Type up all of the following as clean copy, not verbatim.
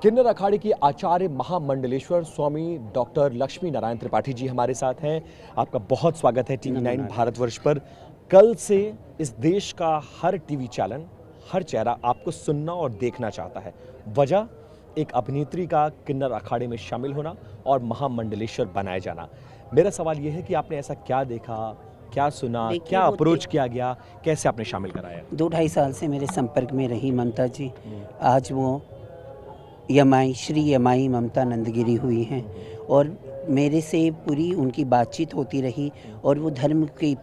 किन्नर अखाड़े के आचार्य महामंडलेश्वर स्वामी डॉक्टर लक्ष्मी नारायण त्रिपाठी जी हमारे साथ हैं। आपका बहुत स्वागत है टीवी 9 भारतवर्ष पर। कल से इस देश का हर टीवी चैनल, हर चेहरा आपको सुनना और देखना चाहता है। वजह एक अभिनेत्री का किन्नर अखाड़े में शामिल होना और महामंडलेश्वर बनाए जाना। मेरा सवाल यह है कि आपने ऐसा क्या देखा, क्या सुना, क्या अप्रोच किया गया, कैसे आपने शामिल कराया? 2-2.5 साल से मेरे संपर्क में रही ममता जी। आज वो श्री यमाई ममता नंदगिरी हुई हैं और मेरे से पूरी उनकी बातचीत होती रही और वो धर्म के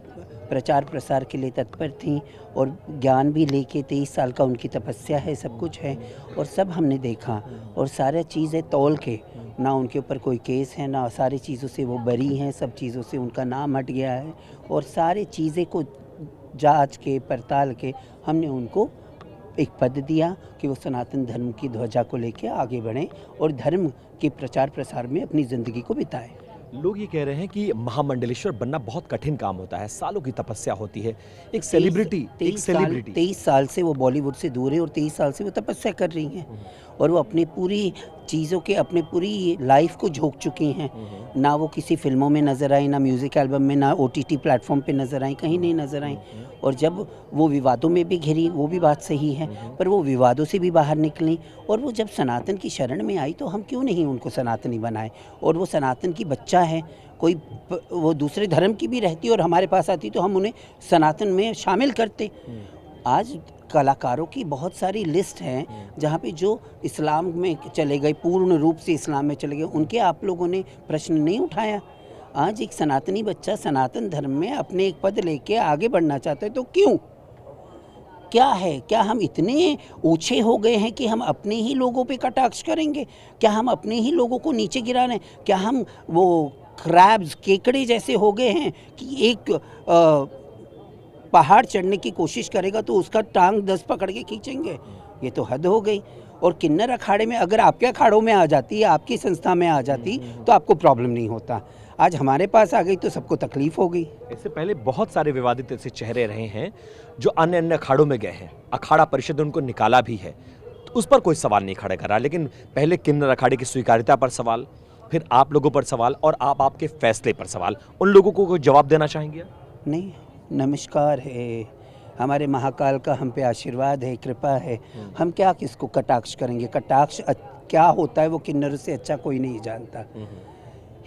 प्रचार प्रसार के लिए तत्पर थीं और ज्ञान भी लेके 23 साल का उनकी तपस्या है, सब कुछ है और सब हमने देखा और सारी चीज़ें तौल के, ना उनके ऊपर कोई केस है, ना सारी चीज़ों से वो बरी हैं, सब चीज़ों से उनका नाम हट गया है और सारी चीज़ें को जांच के पड़ताल के हमने उनको एक पद दिया कि वो सनातन धर्म की ध्वजा को लेकर आगे बढ़ें और धर्म के प्रचार प्रसार में अपनी ज़िंदगी को बिताएं। लोग ये कह रहे हैं कि महामंडलेश्वर बनना बहुत कठिन काम होता है, सालों की तपस्या होती है। एक सेलिब्रिटी 23 साल से वो बॉलीवुड से दूर है और 23 साल से वो तपस्या कर रही हैं और वो अपनी पूरी चीज़ों के अपने पूरी लाइफ को झोंक चुकी हैं। ना वो किसी फिल्मों में नज़र आई, ना म्यूज़िक एल्बम में, ना OTT प्लेटफॉर्म पे नज़र आई, कहीं नहीं नज़र आई। और जब वो विवादों में भी घिरी, वो भी बात सही है, पर वो विवादों से भी बाहर निकली और वो जब सनातन की शरण में आई तो हम क्यों नहीं उनको सनातनी बनाए। और वो सनातन की बच्चा है, कोई वो दूसरे धर्म की भी रहती और हमारे पास आती तो हम उन्हें सनातन में शामिल करते। आज कलाकारों की बहुत सारी लिस्ट है जहाँ पे जो इस्लाम में चले गए, पूर्ण रूप से इस्लाम में चले गए, उनके आप लोगों ने प्रश्न नहीं उठाया। आज एक सनातनी बच्चा सनातन धर्म में अपने एक पद लेके आगे बढ़ना चाहता है तो क्यों? क्या है? क्या हम इतने ऊंचे हो गए हैं कि हम अपने ही लोगों पे कटाक्ष करेंगे? क्या हम अपने ही लोगों को नीचे गिरा रहे हैं? क्या हम वो क्रैब्स, केकड़े जैसे हो गए हैं कि एक पहाड़ चढ़ने की कोशिश करेगा तो उसका टांग 10 पकड़ के खींचेंगे? ये तो हद हो गई। और किन्नर अखाड़े में अगर आपके अखाड़ों में आ जाती, आपकी संस्था में आ जाती तो आपको प्रॉब्लम नहीं होता। आज हमारे पास आ गई तो सबको तकलीफ हो गई। इससे पहले बहुत सारे विवादित ऐसे चेहरे रहे हैं जो अन्य अन्य अखाड़ों में गए हैं, अखाड़ा परिषद ने उनको निकाला भी है, तो उस पर कोई सवाल नहीं खड़ा करा। लेकिन पहले किन्नर अखाड़े की स्वीकार्यता पर सवाल, फिर आप लोगों पर सवाल और आपके फैसले पर सवाल। उन लोगों को कोई जवाब देना चाहेंगे? नहीं, नमस्कार है, हमारे महाकाल का हम पे आशीर्वाद है, कृपा है, हम क्या किसको कटाक्ष करेंगे? कटाक्ष क्या होता है वो किन्नर से अच्छा कोई नहीं जानता।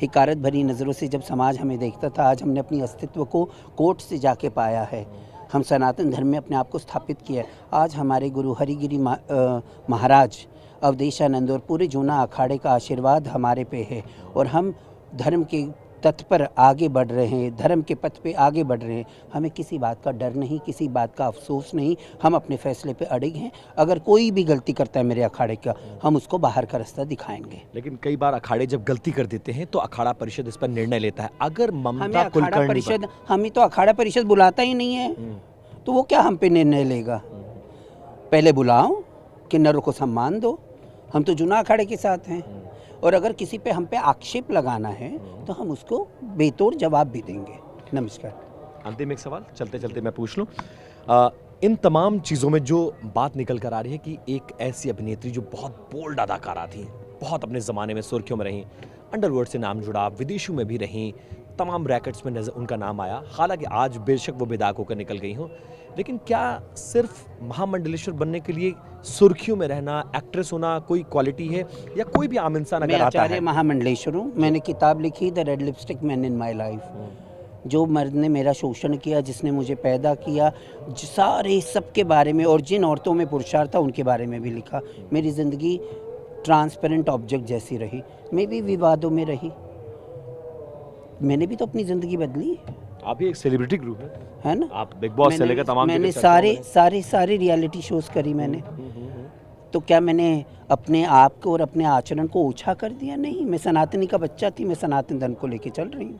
हिकारत भरी नज़रों से जब समाज हमें देखता था, आज हमने अपनी अस्तित्व को कोर्ट से जाके पाया है। हम सनातन धर्म में अपने आप को स्थापित किया है। आज हमारे गुरु हरिगिरी महाराज अवधेशानंद और पूरे जूना अखाड़े का आशीर्वाद हमारे पे है और हम धर्म के तत्पर पर आगे बढ़ रहे हैं, धर्म के पथ पे आगे बढ़ रहे हैं। हमें किसी बात का डर नहीं, किसी बात का अफसोस नहीं, हम अपने फैसले पे अड़िग हैं। अगर कोई भी गलती करता है मेरे अखाड़े का, हम उसको बाहर का रास्ता दिखाएंगे। लेकिन कई बार अखाड़े जब गलती कर देते हैं तो अखाड़ा परिषद इस पर निर्णय लेता है। अगर ममता कुलकर्णी, हमें तो अखाड़ा परिषद बुलाता ही नहीं है तो वो क्या हम पे निर्णय लेगा? पहले बुलाओ, किन्नरों को सम्मान दो, हम तो जूना अखाड़े के साथ हैं। और अगर किसी पे हम पे आक्षेप लगाना है तो हम उसको बेतोड़ जवाब भी देंगे। नमस्कार। अंतिम एक सवाल चलते चलते मैं पूछ लूं, इन तमाम चीज़ों में जो बात निकल कर आ रही है कि एक ऐसी अभिनेत्री जो बहुत बोल्ड अदाकारा थी, बहुत अपने ज़माने में सुर्खियों में रहीं, अंडरवर्ल्ड से नाम जुड़ा, विदेशों में भी रहीं, तमाम रैकेट्स में उनका नाम आया। हालांकि आज बेशक वो बेदाग होकर निकल गई हों, लेकिन क्या सिर्फ महामंडलेश्वर बनने के लिए सुर्खियों में रहना, एक्ट्रेस होना कोई क्वालिटी है? या कोई भी आम इंसान अगर आता है? मैं आचार्य महामंडलेश्वर हूँ। मैंने किताब लिखी the red lipstick man in my life. जो मर्द ने मेरा शोषण किया, जिसने मुझे पैदा किया, सारे सबके बारे में और जिन औरतों में पुरुषार्थ था उनके बारे में भी लिखा। मेरी ज़िंदगी ट्रांसपेरेंट ऑब्जेक्ट जैसी रही, मैं भी विवादों में रही, मैंने भी तो अपनी ज़िंदगी बदली। आप भी एक सेलिब्रिटी ग्रुप है ना? आप बिग बॉस से लेकर तमाम, मैंने सारे रियलिटी शोज करी मैंने। तो क्या मैंने अपने आप को और अपने आचरण को ओछा कर दिया? नहीं, मैं सनातनी का बच्चा थी, मैं सनातन धर्म को लेके चल रही हूँ।